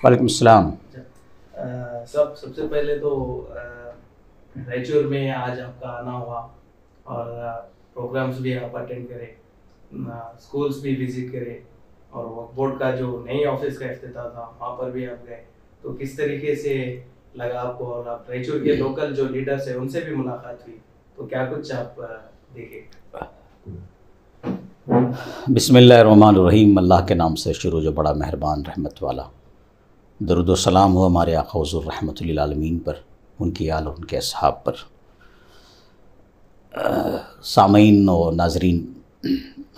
वालेकुम सलाम। सबसे पहले तो रायचूर में आज आपका आना हुआ और प्रोग्राम्स भी आप अटेंड करें, स्कूल्स भी विजिट करें और वक्फ बोर्ड का जो नई ऑफिस का इफ्तिताह था वहाँ पर भी आप गए, तो किस तरीके से लगा आपको? और आप रायचूर के लोकल जो लीडर्स हैं उनसे भी मुलाकात हुई, तो क्या कुछ आप देखे? बिस्मिल्लाहिर्रहमानिर्रहीम। अल्लाह के नाम से शुरू जो बड़ा मेहरबान रहमत वाला। दरूद व सलाम हो हमारे आका हुज़ूर रहमतुल लिल आलमीन पर, उनकी आल और उनके असहाब पर। सामीन और नाजरीन,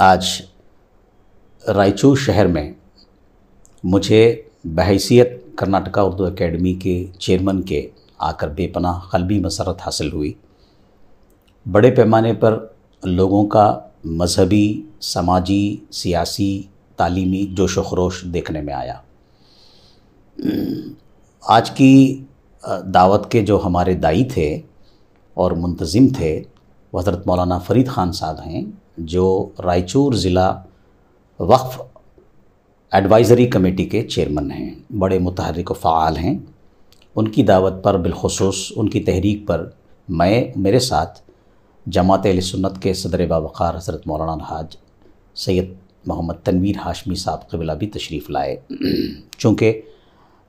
आज रायचूर शहर में मुझे बहैसियत कर्नाटका उर्दू एकेडमी के चेयरमैन के आकर बेपनाह क़ल्बी मसरत हासिल हुई। बड़े पैमाने पर लोगों का मजहबी, समाजी, सियासी, तालीमी जोश व खरोश देखने में आया। आज की दावत के जो हमारे दाई थे और मुंतज़िम थे वो हज़रत मौलाना फ़रीद ख़ान साहब हैं, जो रायचूर ज़िला वक्फ़ एडवाइज़री कमेटी के चेयरमैन हैं। बड़े मुतहर्रिक व फ़आल हैं। उनकी दावत पर, बिलख़ुसूस उनकी तहरीक पर मेरे साथ जमात अहले सुन्नत के सदर बावक़ार हज़रत मौलाना हाज सैयद मोहम्मद तनवीर हाशमी साहब क़िबला भी तशरीफ़ लाए। चूँकि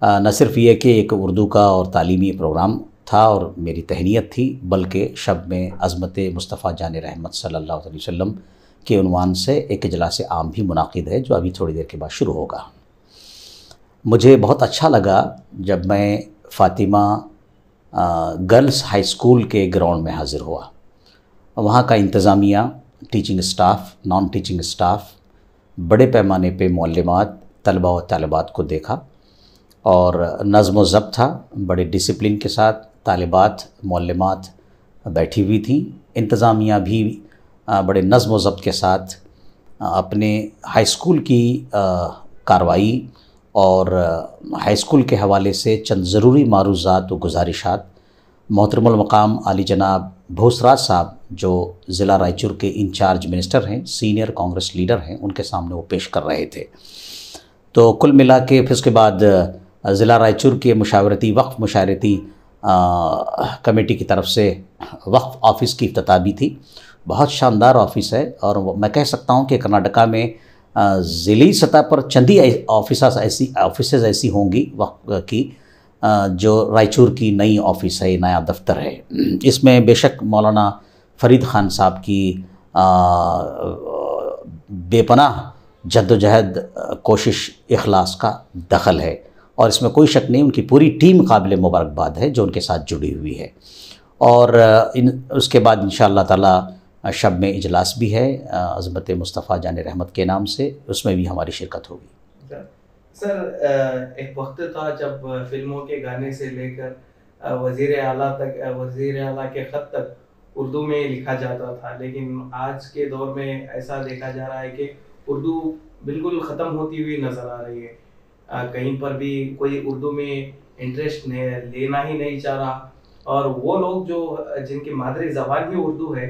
न सिर्फ़ ये कि एक उर्दू का और तालीमी प्रोग्राम था और मेरी तहनीत थी, बल्कि शब में अज़मत मुस्तफ़ा जान रहमत सल्लल्लाहु अलैहि वसल्लम के उन्वान से एक इजलास आम भी मुनाक़िद है, जो अभी थोड़ी देर के बाद शुरू होगा। मुझे बहुत अच्छा लगा जब मैं फ़ातिमा गर्ल्स हाई स्कूल के ग्राउंड में हाज़िर हुआ। वहाँ का इंतज़ामिया, teaching staff, non teaching staff, बड़े पैमाने पे मुअल्लिमात, तलबा व तालिबात को देखा और नज़्म व ज़ब्त था। बड़े डिसिप्लिन के साथ तालिबात, मुअल्लिमात बैठी हुई थी। इंतज़ामिया भी बड़े नज़्म व ज़ब्त के साथ अपने हाई स्कूल की कार्रवाई और हाई स्कूल के हवाले से चंद ज़रूरी मारूज़ात व गुजारिशात मोहतरमुल मक़ाम आली जनाब भोसराज साहब, जो ज़िला रायचूर के इंचार्ज मिनिस्टर हैं, सीनियर कांग्रेस लीडर हैं, उनके सामने वो पेश कर रहे थे। तो कुल मिला के फिर उसके बाद ज़िला रायचूर के मुशावरती वक्फ़ मुशावरती कमेटी की तरफ से वक्फ़ ऑफ़िस की इफ्तिताह भी थी। बहुत शानदार ऑफ़िस है और मैं कह सकता हूँ कि कर्नाटका में ज़िली सतह पर चंद ही ऑफिस ऐसी होंगी वक्फ़ की, जो रायचूर की नई ऑफ़िस है, नया दफ्तर है। इसमें बेशक मौलाना फ़रीद ख़ान साहब की बेपनाह जद्दोजहद, कोशिश, इखलास का दखल है और इसमें कोई शक नहीं, उनकी पूरी टीम काबिल मुबारकबाद है जो उनके साथ जुड़ी हुई है। और उसके बाद इंशाअल्लाह ताला शब में इजलास भी है अज़मत मुस्तफ़ा जान रहमत के नाम से, उसमें भी हमारी शिरकत होगी। सर, एक वक्त था जब फिल्मों के गाने से लेकर वज़ीर आला तक, वज़ीर आला के ख़त तक उर्दू में लिखा जाता था, लेकिन आज के दौर में ऐसा देखा जा रहा है कि उर्दू बिल्कुल ख़त्म होती हुई नज़र आ रही है। कहीं पर भी कोई उर्दू में इंटरेस्ट लेना ही नहीं चाह रहा और वो लोग जो जिनकी मादरी ज़बान ही उर्दू है,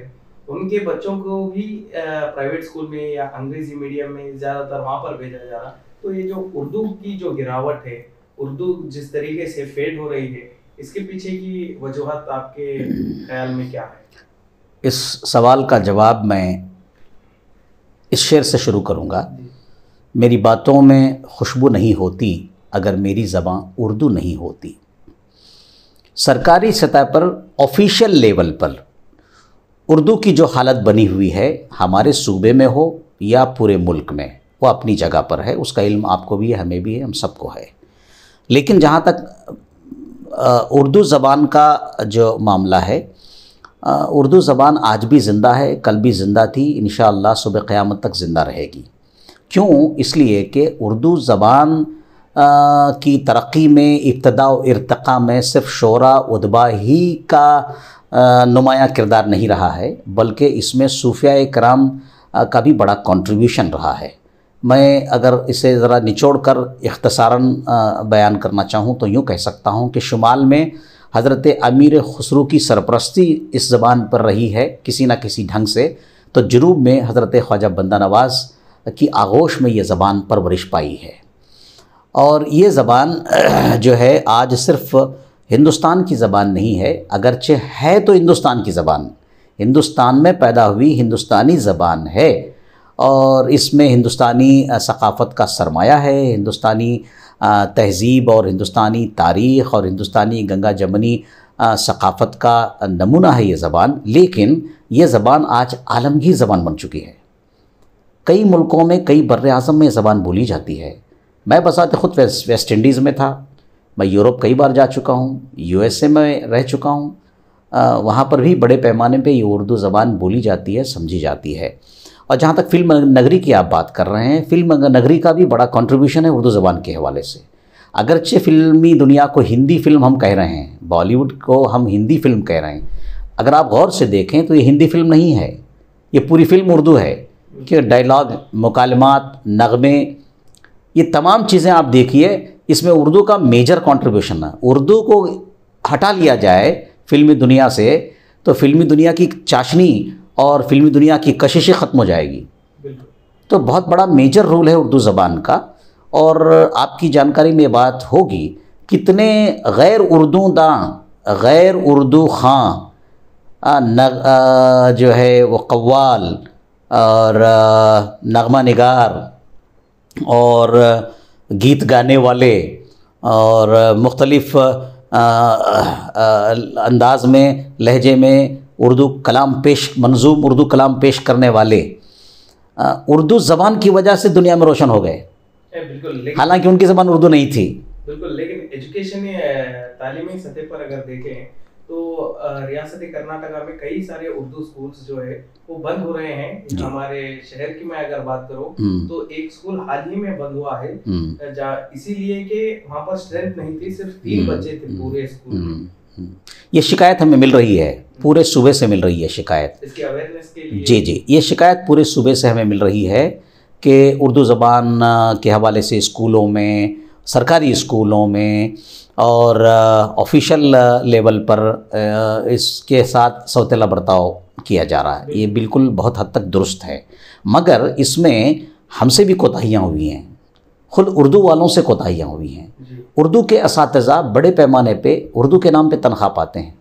उनके बच्चों को भी प्राइवेट स्कूल में या अंग्रेज़ी मीडियम में ज़्यादातर वहाँ पर भेजा जा रहा। तो ये जो उर्दू की जो गिरावट है, उर्दू जिस तरीके से फेड हो रही है, इसके पीछे की वजूहत आपके ख्याल में क्या है? इस सवाल का जवाब मैं इस शेर से शुरू करूँगा। मेरी बातों में खुशबू नहीं होती अगर मेरी ज़बान उर्दू नहीं होती। सरकारी सतह पर, ऑफिशियल लेवल पर उर्दू की जो हालत बनी हुई है, हमारे सूबे में हो या पूरे मुल्क में, वो अपनी जगह पर है। उसका इल्म आपको भी है, हमें भी है, हम सबको है। लेकिन जहाँ तक उर्दू ज़बान का जो मामला है, उर्दू ज़बान आज भी ज़िंदा है, कल भी ज़िंदा थी, इंशाअल्लाह सुबह क़यामत तक ज़िंदा रहेगी। क्यों? इसलिए कि उर्दू ज़बान की तरक्की में, इब्तिदा व इर्तिक़ा में सिर्फ़ शोरा उदबा ही का नुमायाँ किरदार नहीं रहा है, बल्कि इसमें सूफ़िया कराम का भी बड़ा कंट्रीब्यूशन रहा है। मैं अगर इसे ज़रा निचोड़ कर इख्तिसारन बयान करना चाहूँ तो यूँ कह सकता हूँ कि शुमाल में हज़रत अमीर खुसरो की सरपरस्ती इस ज़बान पर रही है किसी न किसी ढंग से, तो जनूब में हज़रत ख्वाजा बंदा नवाज़ की आगोश में ये ज़बान परवरिश पाई है। और ये ज़बान जो है आज सिर्फ़ हिंदुस्तान की ज़बान नहीं है, अगरचे है तो हिंदुस्तान की ज़बान, हिंदुस्तान में पैदा हुई हिंदुस्तानी ज़बान है और इसमें हिंदुस्तानी सक़ाफ़त का सरमाया है, हिंदुस्तानी तहज़ीब और हिंदुस्तानी तारीख़ और हिंदुस्तानी गंगा जमनी सक़ाफ़त का नमूना है ये ज़बान। लेकिन ये ज़बान आज आलमगीर ज़बान बन चुकी है। कई मुल्कों में, कई बर्र-ए-आज़म में ये ज़बान बोली जाती है। मैं बसाते ख़ुद वेस्ट इंडीज़ में था, मैं यूरोप कई बार जा चुका हूँ, USA में रह चुका हूँ, वहाँ पर भी बड़े पैमाने पे ये उर्दू ज़बान बोली जाती है, समझी जाती है। और जहाँ तक फ़िल्म नगरी की आप बात कर रहे हैं, फ़िल्म नगरी का भी बड़ा कंट्रीब्यूशन है उर्दू ज़बान के हवाले से। अगरचे फ़िल्मी दुनिया को हिंदी फ़िल्म हम कह रहे हैं, बॉलीवुड को हम हिंदी फ़िल्म कह रहे हैं, अगर आप गौर से देखें तो ये हिंदी फ़िल्म नहीं है, ये पूरी फ़िल्म उर्दू है कि डायलॉग, मुकालमात, नग़मे, ये तमाम चीज़ें आप देखिए, इसमें उर्दू का मेजर कंट्रीब्यूशन है। उर्दू को हटा लिया जाए फ़िल्मी दुनिया से तो फ़िल्मी दुनिया की चाशनी और फ़िल्मी दुनिया की कशिशें ख़त्म हो जाएगी। तो बहुत बड़ा मेजर रोल है उर्दू ज़बान का। और आपकी जानकारी में बात होगी, कितने गैर उर्दू दां, गैर उर्दू ख़ां जो है वो कव्वाल और नगमा निगार और गीत गाने वाले और मुख्तलिफ़ अंदाज़ में, लहजे में उर्दू कलाम पेश, मंजूम उर्दू कलाम पेश करने वाले उर्दू ज़बान की वजह से दुनिया में रोशन हो गए। बिल्कुल, हालांकि उनकी ज़बान उर्दू नहीं थी। बिल्कुल, लेकिन एजुकेशन तालीमी सतह पर अगर देखें तो रियासत कर्नाटका में कई सारे उर्दू स्कूल्स जो है वो बंद हो रहे हैं। हमारे शहर की मैं अगर बात करूं तो एक स्कूल हाल ही में बंद हुआ है, इसीलिए कि वहाँ पर स्ट्रेंथ नहीं थी, सिर्फ 3 बच्चे थे पूरे स्कूल में। ये शिकायत हमें मिल रही है, पूरे सूबे से मिल रही है शिकायत, इसकी अवेयरनेस के लिए। जी, ये शिकायत पूरे सूबे से हमें मिल रही है कि उर्दू ज़बान के हवाले से स्कूलों में, सरकारी स्कूलों में और ऑफिशियल लेवल पर इसके साथ सौतेला बर्ताव किया जा रहा है। ये बिल्कुल बहुत हद तक दुरुस्त है, मगर इसमें हमसे भी कोताहियाँ हुई हैं, खुद उर्दू वालों से कोताहियाँ हुई हैं। उर्दू के असातिज़ा बड़े पैमाने पे उर्दू के नाम पे तनख्वाह पाते हैं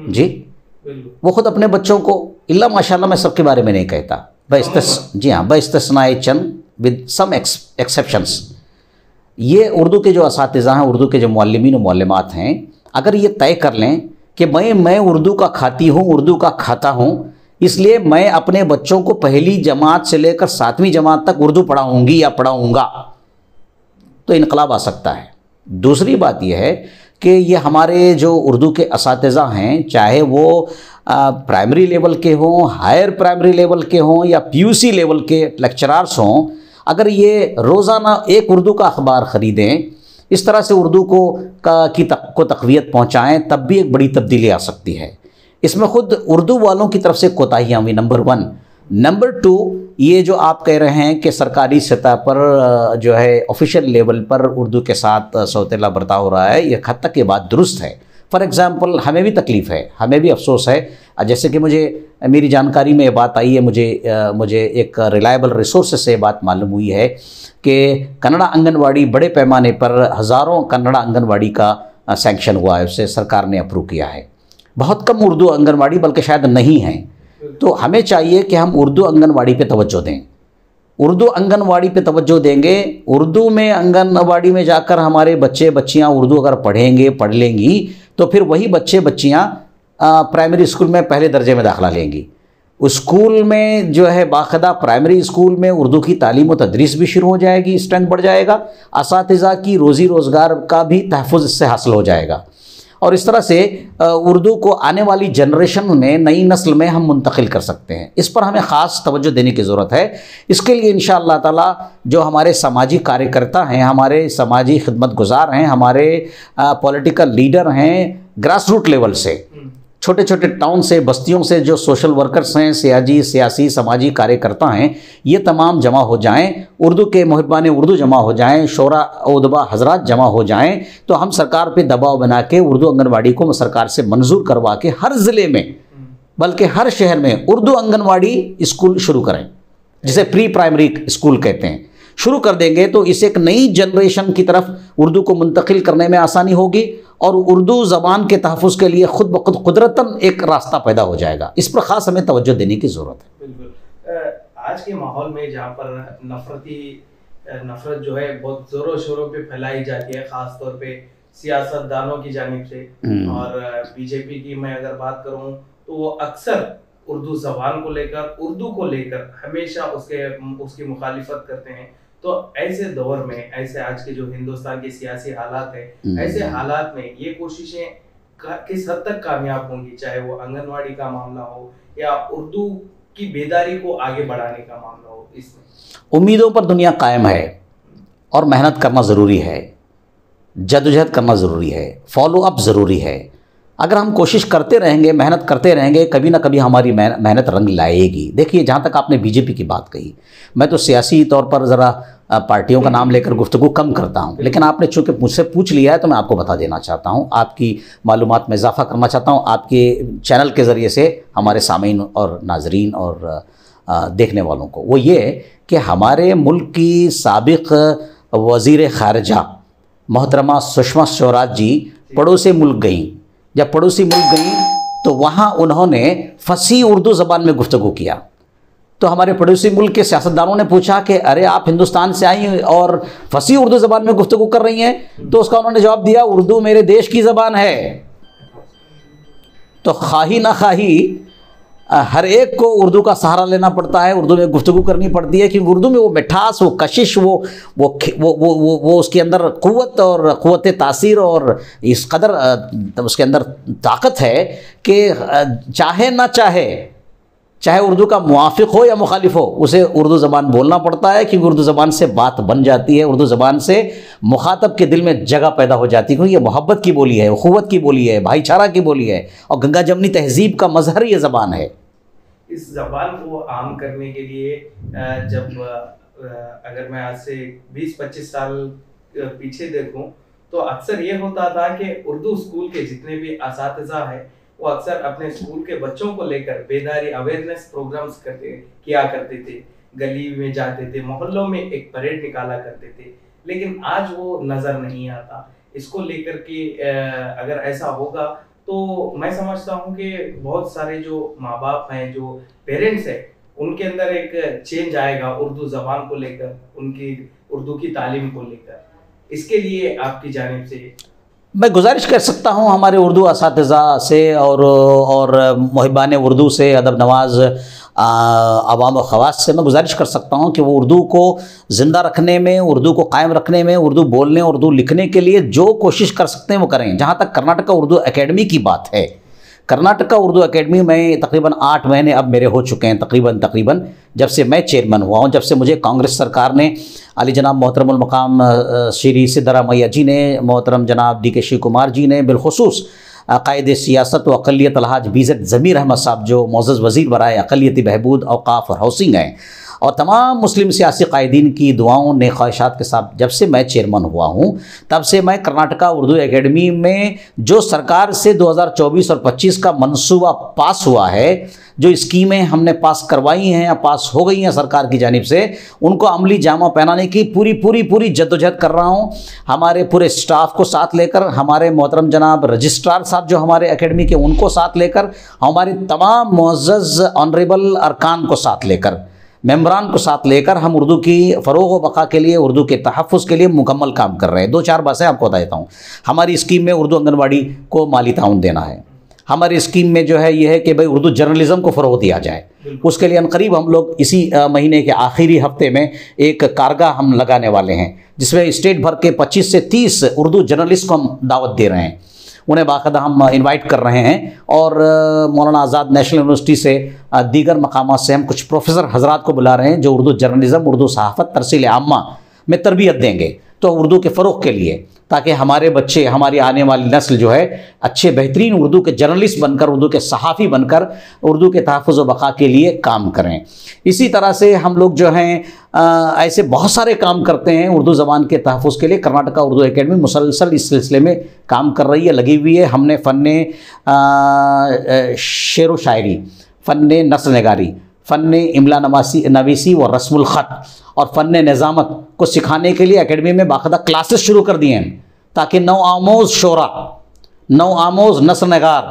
जी, वो ख़ुद अपने बच्चों को, इल्ला माशाल्लाह मैं सबके बारे में नहीं कहता, जी हाँ, बइस्तिस्नाए चंद विद सम एक्सेप्शंस, ये उर्दू के जो असातिज़ा हैं, उर्दू के जो मुअल्लिमीन और मुअल्लिमात हैं, अगर ये तय कर लें कि मैं उर्दू का खाती हूँ, उर्दू का खाता हूँ, इसलिए मैं अपने बच्चों को पहली जमात से लेकर 7वीं जमात तक उर्दू पढ़ाऊँगी या पढ़ाऊँगा, तो इनकलाब आ सकता है। दूसरी बात यह है कि ये हमारे जो उर्दू के असातिज़ा हैं, चाहे वो प्राइमरी लेवल के हों, हायर प्राइमरी लेवल के हों या PUC लेवल के लेक्चरार्स हों, अगर ये रोज़ाना एक उर्दू का अखबार ख़रीदें, इस तरह से उर्दू को तक़वियत पहुँचाएँ, तब भी एक बड़ी तब्दीली आ सकती है। इसमें ख़ुद उर्दू वालों की तरफ से कोताहियाँ हुई, नंबर 1। नंबर 2, ये जो आप कह रहे हैं कि सरकारी सतह पर जो है ऑफिशियल लेवल पर उर्दू के साथ सौतेला बर्ताव हो रहा है, ये हद तक ये बात दुरुस्त है। फॉर एग्ज़ाम्पल, हमें भी तकलीफ़ है, हमें भी अफसोस है। जैसे कि मेरी जानकारी में ये बात आई है, मुझे एक रिलायबल रिसोर्स से बात मालूम हुई है कि कन्नड़ा आंगनवाड़ी बड़े पैमाने पर हज़ारों कन्नड़ा आंगनवाड़ी का सैंक्शन हुआ है, उसे सरकार ने अप्रूव किया है। बहुत कम उर्दू आंगनवाड़ी बल्कि शायद नहीं है। तो हमें चाहिए कि हम उर्दू आंगनवाड़ी पे तवज्जो दें, उर्दू आंगनवाड़ी पे तवज्जो देंगे, उर्दू में आंगनवाड़ी में जाकर हमारे बच्चे बच्चियाँ उर्दू अगर पढ़ लेंगी तो फिर वही बच्चे बच्चियाँ प्राइमरी स्कूल में पहले दर्जे में दाखिला लेंगी। उस स्कूल में जो है बाकायदा प्राइमरी स्कूल में उर्दू की तालीम व तदरीस भी शुरू हो जाएगी, स्ट्रेंथ बढ़ जाएगा, असातिज़ा की रोज़ी रोज़गार का भी तहफ़्फ़ुज़ इससे हासिल हो जाएगा। और इस तरह से उर्दू को आने वाली जनरेशन में, नई नस्ल में हम मुंतकिल कर सकते हैं। इस पर हमें ख़ास तवज्जो देने की ज़रूरत है। इसके लिए इंशाअल्लाह ताला जो हमारे समाजी कार्यकर्ता हैं, हमारे समाजी खिदमत गुज़ार हैं, हमारे पॉलिटिकल लीडर हैं, ग्रास रूट लेवल से, छोटे छोटे टाउन से, बस्तियों से जो सोशल वर्कर्स हैं, सियासी समाजी कार्यकर्ता हैं, ये तमाम जमा हो जाएं, उर्दू के मुहिब्बान उर्दू जमा हो जाएं, शोरा उदबा हजरात जमा हो जाएं, तो हम सरकार पे दबाव बना के उर्दू आंगनवाड़ी को सरकार से मंजूर करवा के हर ज़िले में, बल्कि हर शहर में उर्दू आंगनवाड़ी स्कूल शुरू करें, जिसे प्री प्राइमरी स्कूल कहते हैं। शुरू कर देंगे तो इस एक नई जनरेशन की तरफ उर्दू को मुंतकिल करने में आसानी होगी और उर्दू ज़बान के तहफ़्फ़ुज़ के लिए ख़ुद ब खुद कुदरतन एक रास्ता पैदा हो जाएगा। इस पर ख़ास हमें तवज्जो देने की ज़रूरत है। बिल्कुल। आज के माहौल में जहाँ पर नफ़रत जो है बहुत ज़ोरों शोरों पे फैलाई जाती है, ख़ास तौर पे सियासतदानों की जानिब से, और बीजेपी की मैं अगर बात करूँ तो वो अक्सर उर्दू ज़बान को लेकर, उर्दू को लेकर हमेशा उसकी मुखालिफत करते हैं। तो ऐसे दौर में, ऐसे आज के जो हिंदुस्तान के सियासी हालात है, ऐसे हालात में ये कोशिशें किस हद तक कामयाब होंगी, चाहे वो आंगनवाड़ी का मामला हो या उर्दू की बेदारी को आगे बढ़ाने का मामला हो? इसमें उम्मीदों पर दुनिया कायम है और मेहनत करना ज़रूरी है, जद्दोजहद करना ज़रूरी है, फॉलो अप ज़रूरी है। अगर हम कोशिश करते रहेंगे, मेहनत करते रहेंगे, कभी ना कभी हमारी मेहनत रंग लाएगी। देखिए, जहाँ तक आपने बीजेपी की बात कही, मैं तो सियासी तौर पर ज़रा पार्टियों का नाम लेकर गुफ्तगू कम करता हूँ, लेकिन आपने चूँकि मुझसे पूछ लिया है तो मैं आपको बता देना चाहता हूँ, आपकी मालूमात में इजाफ़ा करना चाहता हूँ, आपके चैनल के ज़रिए से हमारे सामीन और नाजरीन और देखने वालों को। वो ये कि हमारे मुल्क की साबिक़ वज़ीर ख़ारिजा मोहतरमा सुषमा स्वराज जी पड़ोसी मुल्क गईं। जब पड़ोसी मुल्क गईं तो वहाँ उन्होंने फसीह उर्दू ज़बान में गुफ्तगू किया। तो हमारे पड़ोसी मुल्क के सियासतदानों ने पूछा कि अरे आप हिंदुस्तान से आई और फसीह उर्दू ज़बान में गुफ्तगू कर रही हैं? तो उसका उन्होंने जवाब दिया, उर्दू मेरे देश की ज़बान है। तो खाही ना खाही हर एक को उर्दू का सहारा लेना पड़ता है, उर्दू में गुफ्तगू करनी पड़ती है, क्योंकि उर्दू में वो मिठास, वो कशिश, वो उसके अंदर क़ुव्वत और क़ुव्वत तासीर और इस कदर उसके अंदर ताकत है कि चाहे ना चाहे उर्दू का मुआफ़िक़ हो या मुखालिफ हो, उसे उर्दू ज़बान बोलना पड़ता है, क्योंकि उर्दू ज़बान से बात बन जाती है, उर्दू ज़बान से मुखातब के दिल में जगह पैदा हो जाती है, क्योंकि ये मोहब्बत की बोली है, उख़ुव्वत की बोली है, भाईचारा की बोली है और गंगा जमनी तहज़ीब का मज़हर ये ज़बान है। इस ज़बान को आम करने के लिए जब अगर मैं आज से 20-25 साल पीछे देखूं तो अक्सर ये होता था कि उर्दू स्कूल के जितने भी असातिज़ा हैं वो अक्सर अपने स्कूल के बच्चों को लेकर बेदारी अवेयरनेस प्रोग्राम्स किया करते थे, गली में जाते थे, मोहल्लों में एक परेड निकाला करते थे, लेकिन आज वो नज़र नहीं आता। इसको लेकर के अगर ऐसा होगा तो मैं समझता हूँ कि बहुत सारे जो माँ बाप हैं, जो पेरेंट्स हैं, उनके अंदर एक चेंज आएगा उर्दू ज़बान को लेकर, उनकी उर्दू की तालीम को लेकर। इसके लिए आपकी जानिब से मैं गुजारिश कर सकता हूँ हमारे उर्दू असातिज़ा से और मुहिबान उर्दू से, अदब नवाज़ अवाम व ख़वास से मैं गुजारिश कर सकता हूँ कि वो उर्दू को ज़िंदा रखने में, उर्दू को कायम रखने में, उर्दू बोलने, उर्दू लिखने के लिए जो कोशिश कर सकते हैं वो करें। जहाँ तक कर्नाटक उर्दू एकेडमी की बात है, कर्नाटक उर्दू एकेडमी में तकरीबन 8 महीने अब मेरे हो चुके हैं, तकरीबन जब से मैं चेयरमैन हुआ हूँ, जब से मुझे कांग्रेस सरकार ने अली जनाब मोहतरमुल मकाम श्री सिद्धरामैया जी ने, मोहतरम जनाब DK शिव कुमार जी ने, बिलखुसूस कायदे सियासत व अक़लियत अलहाज BZ ज़मीर अहमद साहब जो मोअज़्ज़ज़ वज़ीर बराए अक़लियती बहबूद औक़ाफ़ और हाउसिंग हैं, और तमाम मुस्लिम सियासी कायदीन की दुआओं ने ख्वाहिशात के साथ जब से मैं चेयरमैन हुआ हूँ तब से मैं कर्नाटका उर्दू एकेडमी में जो सरकार से 2024 और 25 का मनसूबा पास हुआ है, जो स्कीमें हमने पास करवाई हैं या पास हो गई हैं सरकार की जानिब से, उनको अमली जामा पहनाने की पूरी जद्दोजहद कर रहा हूँ। हमारे पूरे स्टाफ को साथ लेकर, हमारे मोहतरम जनाब रजिस्ट्रार साहब जो हमारे एकेडमी के, उनको साथ लेकर, हमारे तमाम मुअज़्ज़ज़ ऑनरेबल अरकान को साथ लेकर, मेम्बरान को साथ लेकर हम उर्दू की फ़रोग़ व बक़ा के लिए, उर्दू के तहफ़्फ़ुज़ के लिए मुकम्मल काम कर रहे हैं। 2-4 बातें आपको बता देता हूँ। हमारी स्कीम में उर्दू आंगनवाड़ी को माली ताउन देना है। हमारी स्कीम में जो है ये है कि भाई उर्दू जर्नलिज़म को फ़रोग़ दिया जाए। उसके लिए अनक़रीब हम लोग इसी महीने के आखिरी हफ्ते में एक कारगाह हम लगाने वाले हैं, जिसमें स्टेट भर के 25 से 30 उर्दू जर्नलिस्ट को हम दावत दे रहे हैं। उन्हें बाकायदा हम इनवाइट कर रहे हैं और मौलाना आज़ाद नेशनल यूनिवर्सिटी से, दीगर मकामात से हम कुछ प्रोफेसर हजरात को बुला रहे हैं जो उर्दू जर्नलिज़म, उर्दू सहाफ़त, तरसील आम्मा में तरबियत देंगे, तो उर्दू के फ़रोग़ के लिए, ताकि हमारे बच्चे, हमारी आने वाली नस्ल जो है अच्छे बेहतरीन उर्दू के जर्नलिस्ट बनकर, उर्दू के सहाफ़ी बनकर उर्दू के तहफ़्फ़ुज़ व बक़ा के लिए काम करें। इसी तरह से हम लोग जो हैं ऐसे बहुत सारे काम करते हैं उर्दू ज़बान के तहफ़्फ़ुज़ के लिए। कर्नाटका उर्दू एकेडमी मुसलसल इस सिलसिले में काम कर रही है, लगी हुई है। हमने फ़न्ने शेर व शायरी, फ़न्ने नस्ल नगारी, फ़न इमला नवीसी व रस्मुल ख़त और फ़न निज़ामत को सिखाने के लिए एकेडमी में बाकायदा क्लासेस शुरू कर दिए हैं, ताकि नौ आमोज़ शोरा, नौ आमोज़ नस्ल नगार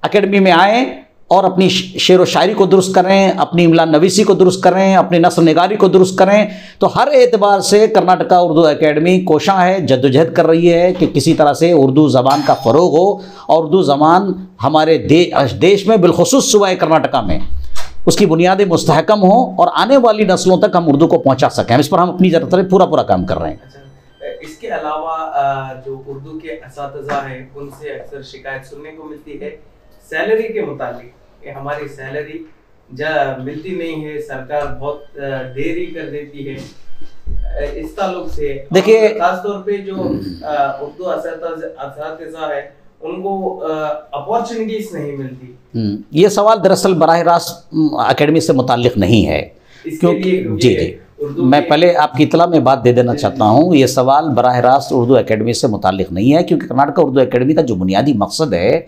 एकेडमी में आएँ और अपनी शेर व शायरी को दुरुस्त करें, अपनी इमला नवीसी को दुरुस्त करें, अपनी नस्ल निगारी को दुरुस्त करें। तो हर एतबार से कर्नाटका उर्दू एकेडमी कोशां है, जद्दोजहद कर रही है कि किसी तरह से उर्दू ज़बान का फ़रोग़ हो और उर्दू ज़बान हमारे देश में बिलखुसूस सूबा कर्नाटका में उसकी बुनियादें मुस्तहकम हो और आने वाली नस्लों तक हम उर्दू को पहुँचा सकें। इस पर हम अपनी तरफ पूरा काम कर रहे हैं। अच्छा, इसके अलावा जो उर्दू के असातिज़ा हैं उनसे अक्सर शिकायत सुनने को मिलती है सैलरी के मुतालिक कि हमारी सैलरी मिलती नहीं है, सरकार बहुत देरी कर देती है। इस ताल्लुक से देखिए, खासतौर पे जो उर्दू असातिज़ा है उनको अपॉर्चुनिटीज नहीं मिलती। ये सवाल दरअसल बराह रास्त एकेडमी से मुताल्लिक नहीं है, क्योंकि जी मैं पहले आपकी इतला में बात दे देना चाहता हूँ, ये सवाल बराह रास्त उर्दू एकेडमी से मुताल्लिक नहीं है, क्योंकि कर्नाटका उर्दू एकेडमी का जो बुनियादी मकसद है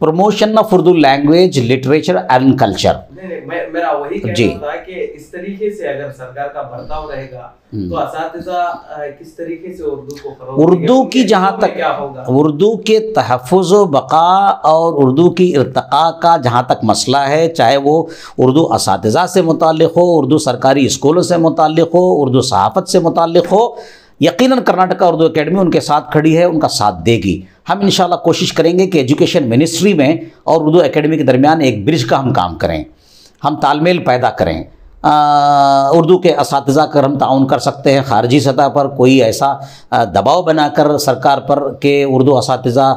promotion of Urdu language, literature and culture. मेरा वही कहना था कि इस तरीके से अगर सरकार का बर्ताव रहेगा तो असातिज़ा किस तरीके से उर्दू को फरोग़ देंगे? उर्दू की जहाँ तक उर्दू के तहफ़्फ़ुज़ व बक़ा और उर्दू की इर्तिक़ा का जहाँ तक मसला है, चाहे वो उर्दू असातिज़ा से मुताल्लिक़ हो, उर्दू सरकारी स्कूलों से मुताल्लिक़ हो, उर्दू सहाफ़त से मुताल्लिक़ हो, यकीनन कर्नाटका उर्दू एकेडमी उनके साथ खड़ी है, उनका साथ देगी। हम इंशाअल्लाह कोशिश करेंगे कि एजुकेशन मिनिस्ट्री में और उर्दू एकेडमी के दरमियान एक ब्रिज का हम काम करें, हम तालमेल पैदा करें। उर्दू के असातिज़ा कर हम ताउन कर सकते हैं, ख़ारजी सतह पर कोई ऐसा दबाव बनाकर सरकार पर कि उर्दू असातिज़ा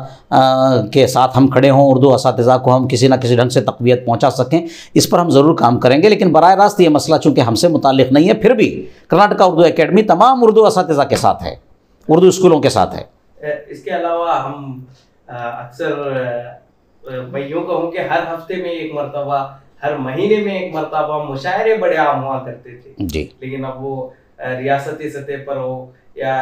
के साथ हम खड़े हों, उर्दू असातिज़ा को हम किसी न किसी ढंग से तक़वियत पहुँचा सकें, इस पर हम ज़रूर काम करेंगे। लेकिन बराह रास्त ये मसला चूँकि हमसे मुताल्लिक़ नहीं है, फिर भी कर्नाटका उर्दू एकेडमी तमाम उर्दू असातिज़ा के साथ है, उर्दू स्कूलों के साथ है। इसके अलावा हम अक्सर मैं यूँ कहूँ कि हर हफ्ते में एक मरतबा, हर महीने में एक मरतबा मुशायरे बड़े आम हुआ करते थे जी। लेकिन अब वो रियासती सतह पर हो या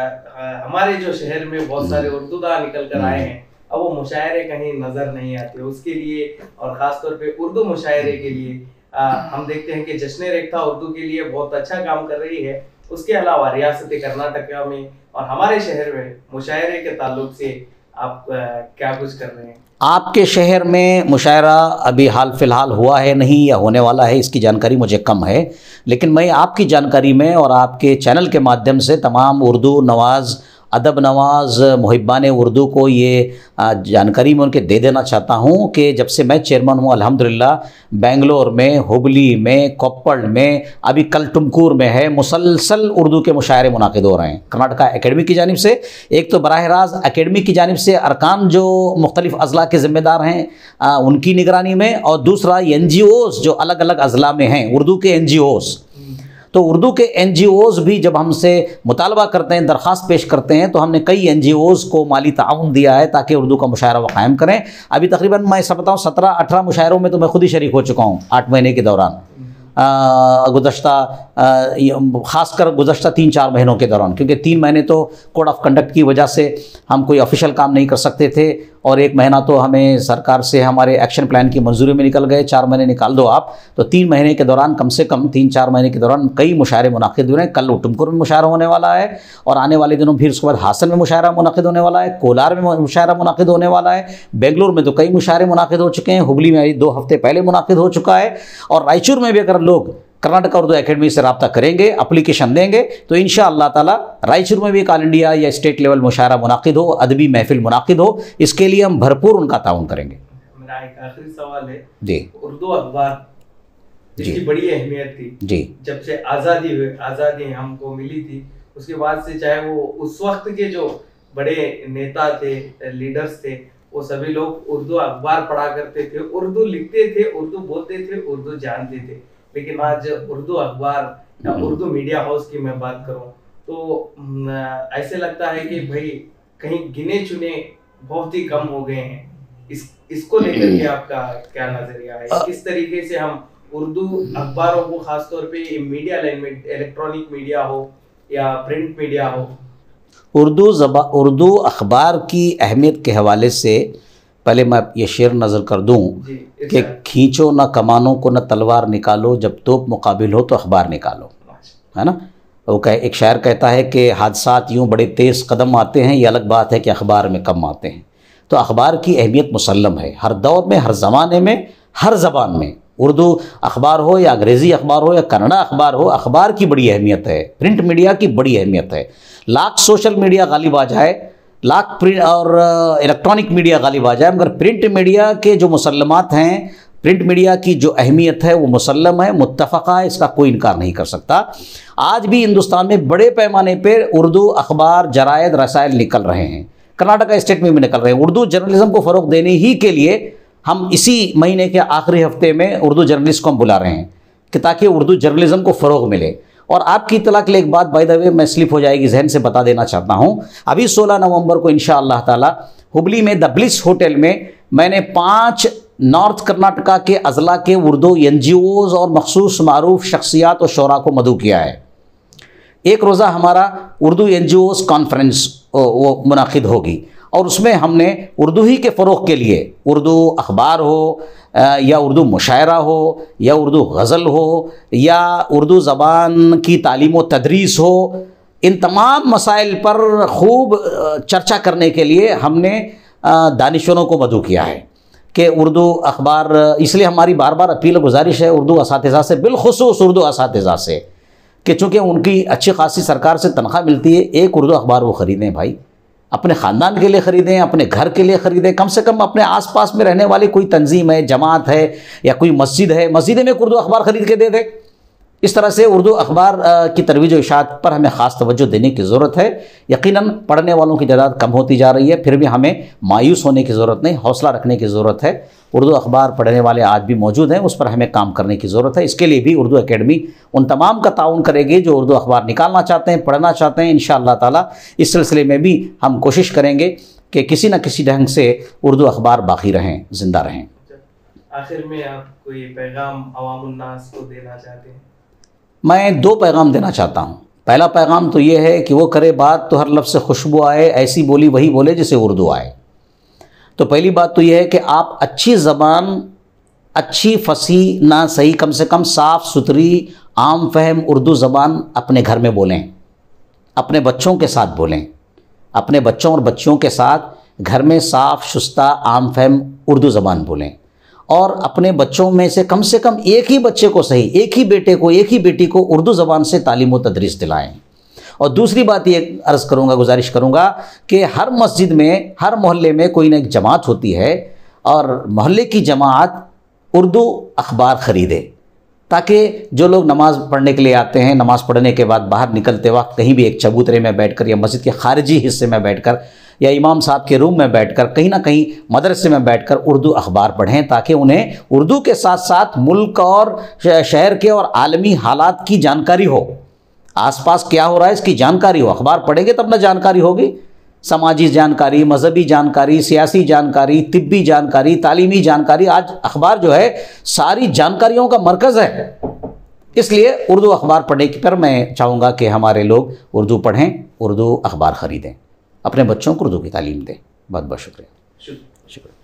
हमारे जो शहर में बहुत सारे उर्दूदां निकल कर आए हैं, अब वो मुशायरे कहीं नजर नहीं आते। उसके लिए और ख़ास तौर पे उर्दू मुशायरे के लिए हम देखते हैं कि जश्न रेख्ता उर्दू के लिए बहुत अच्छा काम कर रही है। उसके अलावा रियासत कर्नाटका में और हमारे शहर में मुशायरे के ताल्लुक से आप क्या कुछ कर रहे हैं? आपके शहर में मुशायरा अभी हाल फिलहाल हुआ है नहीं या होने वाला है, इसकी जानकारी मुझे कम है, लेकिन मैं आपकी जानकारी में और आपके चैनल के माध्यम से तमाम उर्दू नवाज़, अदब नवाज़ मुहिब्बान उर्दू को ये जानकारी मैं उनके दे देना चाहता हूँ कि जब से मैं चेयरमैन हूँ अल्हम्दुलिल्लाह बेंगलोर में, हुबली में, कोप्पड़ में, अभी कल टुमकुर में है, मुसलसल उर्दू के मुशायरे मुनाकिद हो रहे हैं कर्नाटका एकेडमी की जानिब से। एक तो बराह रास्त एकेडमी की जानिब से अरकान जो मुख्तलिफ़ अज़ला के ज़िम्मेदार हैं उनकी निगरानी में, और दूसरा NGOs जो अलग अलग अज़ला में हैं, उर्दू के NGOs। तो उर्दू के NGOs भी जब हमसे मुतालबा करते हैं, दरख्वास्त पेश करते हैं, तो हमने कई NGOs को माली ताउन दिया है ताकि उर्दू का मुशायरा वो कायम करें। अभी तकरीबन मैं सब बताऊँ 17-18 मुशायरों में तो मैं खुद ही शरीक हो चुका हूँ 8 महीने के दौरान, गुज़श्ता ख़ासकर गुज़श्ता 3-4 महीनों के दौरान, क्योंकि 3 महीने तो कोड ऑफ कंडक्ट की वजह से हम कोई ऑफिशियल काम नहीं कर सकते थे, और 1 महीना तो हमें सरकार से हमारे एक्शन प्लान की मंजूरी में निकल गए। 4 महीने निकाल दो आप, तो 3 महीने के दौरान कम से कम 3-4 महीने के दौरान कई मुशायरे मुनाकिद हुए हैं। कल टुमकुर में मुशायरा होने वाला है और आने वाले दिनों फिर उसके बाद हासन में मुशायरा मुनाकिद होने वाला है, कोलार में मुशायरा मुनाकिद होने वाला है, बेंगलुरु में तो कई मुशायरे मुनाकिद हो चुके हैं, हुबली में 2 हफ्ते पहले मुनाकिद हो चुका है, और रायचूर में भी अगर लोग कर्नाटका उर्दू एकेडमी से रब्ता करेंगे, एप्लीकेशन देंगे, तो इंशाअल्लाह ताला रायचूर में भी ऑल इंडिया या स्टेट लेवल मुशायरा मुनाकिद हो, अदबी महफिल मुनाकिद हो, इसके लिए हम भरपूर उनका ताउन करेंगे। मेरा एक आखिरी सवाल है जी। उर्दू अखबार जिसकी बड़ी अहमियत थी जी, जब से आज़ादी हमको मिली थी, उसके बाद से चाहे वो उस वक्त के जो बड़े नेता थे, लीडर्स थे, वो सभी लोग उर्दू अखबार पढ़ा करते थे, उर्दू लिखते थे, उर्दू बोलते थे, उर्दू जानते थे। लेकिन आज उर्दू अखबार या उर्दू मीडिया हाउस की मैं बात करूं तो ऐसे लगता है कि भाई कहीं गिने चुने बहुत ही कम हो गए हैं। इसको लेकर के आपका क्या नजरिया है? किस तरीके से हम उर्दू अखबारों को, खासतौर पे मीडिया लाइन में, इलेक्ट्रॉनिक मीडिया हो या प्रिंट मीडिया हो, उर्दू अखबार की अहमियत के हवाले से पहले मैं ये शेर नज़र कर दूं कि खींचो न कमानों को न तलवार निकालो, जब तोप मुकाबिल हो तो अखबार निकालो, है ना। वो एक शायर कहता है कि हादसात यूँ बड़े तेज़ कदम आते हैं, ये अलग बात है कि अखबार में कम आते हैं। तो अखबार की अहमियत मुसल्लम है, हर दौर में, हर ज़माने में, हर ज़बान में। उर्दू अखबार हो या अंग्रेज़ी अखबार हो या कन्नड़ा अखबार हो, अखबार की बड़ी अहमियत है, प्रिंट मीडिया की बड़ी अहमियत है। लाख सोशल मीडिया गालिब आ जाए, लाख प्रिंट और इलेक्ट्रॉनिक मीडिया गालिब आ जाए, मगर प्रिंट मीडिया के जो मुसल्लमात हैं, प्रिंट मीडिया की जो अहमियत है वो मुसल्लम है, मुत्तफ़क़ा है, इसका कोई इनकार नहीं कर सकता। आज भी हिंदुस्तान में बड़े पैमाने पर उर्दू अखबार, जरायद, रसायल निकल रहे हैं, कर्नाटका स्टेट में भी निकल रहे हैं। उर्दू जर्नलिज़म को फ़रोग़ देने ही के लिए हम इसी महीने के आखिरी हफ्ते में उर्दू जर्नलिस्ट को हम बुला रहे हैं कि ताकि उर्दू जर्नलिज़म को फ़रोग़ मिले। और आपकी इत्तला के लिए एक बात बाय द वे मैं स्लिप हो जाएगी जहन से बता देना चाहता हूँ। अभी 16 नवंबर को इंशाअल्लाह ताला हुबली में द ब्लिस होटल में मैंने 5 नॉर्थ कर्नाटका के अज़ला के उर्दू NGOs और मखसूस मारूफ शख्सियात और शोरा को मदऊ किया है। एक रोज़ा हमारा उर्दू NGOs कॉन्फ्रेंस वो मुनाकिद होगी और उसमें हमने उर्दू ही के फ़रोग़ के लिए, उर्दू अखबार हो या उर्दू मुशायरा हो या उर्दू गज़ल हो या उर्दू ज़बान की तालीम व तदरीस हो, इन तमाम मसाइल पर खूब चर्चा करने के लिए हमने दानिशवरों को मदऊ किया है कि उर्दू अखबार। इसलिए हमारी बार बार अपील गुजारिश है उर्दू असातिज़ा से, बिलखुसूस उर्दू असातिज़ा से, कि चूँकि उनकी अच्छी खासी सरकार से तनख्वाह मिलती है, एक उर्दू अखबार वो ख़रीदें भाई, अपने ख़ानदान के लिए ख़रीदें, अपने घर के लिए ख़रीदें, कम से कम अपने आसपास में रहने वाली कोई तंजीम है, जमात है या कोई मस्जिद है, मस्जिद में उर्दू अखबार ख़रीद के दे दे। इस तरह से उर्दू अखबार की तरवीज व इशाअत पर हमें ख़ास तवज्जो देने की ज़रूरत है। यकीनन पढ़ने वालों की तादाद कम होती जा रही है, फिर भी हमें मायूस होने की ज़रूरत नहीं, हौसला रखने की ज़रूरत है। उर्दू अखबार पढ़ने वाले आज भी मौजूद हैं, उस पर हमें काम करने की ज़रूरत है। इसके लिए भी उर्दू अकेडमी उन तमाम का ताउन करेगी जो उर्दू अखबार निकालना चाहते हैं, पढ़ना चाहते हैं। इंशाअल्लाह ताला इस सिलसिले में भी हम कोशिश करेंगे कि किसी न किसी ढंग से उर्दू अखबार बाकी रहें, ज़िंदा रहें। आखिर में आप कोई पैगाम अवामुन नास को देना चाहते हैं? मैं 2 पैगाम देना चाहता हूँ। पहला पैगाम तो ये है कि वो करे बात तो हर लफ्ज़ से खुशबू आए, ऐसी बोली वही बोले जिसे उर्दू आए। तो पहली बात तो ये है कि आप अच्छी ज़बान, अच्छी फसी ना सही, कम से कम साफ़ सुथरी आम फहम उर्दू ज़बान अपने घर में बोलें, अपने बच्चों के साथ बोलें, अपने बच्चों और बच्चियों के साथ घर में साफ़ शुस्ता आम फहम उर्दू ज़बान बोलें। और अपने बच्चों में से कम एक ही बच्चे को सही, एक ही बेटे को, एक ही बेटी को उर्दू ज़बान से तालीम व तदरीस दिलाएँ। और दूसरी बात ये अर्ज़ करूँगा, गुजारिश करूँगा कि हर मस्जिद में, हर मोहल्ले में कोई ना एक जमात होती है और मोहल्ले की जमात उर्दू अखबार ख़रीदे, ताकि जो लोग नमाज़ पढ़ने के लिए आते हैं, नमाज़ पढ़ने के बाद बाहर निकलते वक्त कहीं भी एक चबूतरे में बैठकर या मस्जिद के खारिजी हिस्से में बैठकर या इमाम साहब के रूम में बैठकर, कहीं ना कहीं मदरसे में बैठकर उर्दू अखबार पढ़ें, ताकि उन्हें उर्दू के साथ साथ मुल्क और शहर के और आलमी हालात की जानकारी हो, आसपास क्या हो रहा है इसकी जानकारी हो। अखबार पढ़ेंगे तब ना जानकारी होगी, समाजी जानकारी, मजहबी जानकारी, सियासी जानकारी, तिब्बी जानकारी, तालीमी जानकारी। आज अखबार जो है सारी जानकारियों का मरकज़ है। इसलिए उर्दू अखबार पढ़ने पर मैं चाहूँगा कि हमारे लोग उर्दू पढ़ें, उर्दू अखबार ख़रीदें, अपने बच्चों को उर्दू की तालीम दें। बहुत बहुत शुक्रिया। शुक्रिया।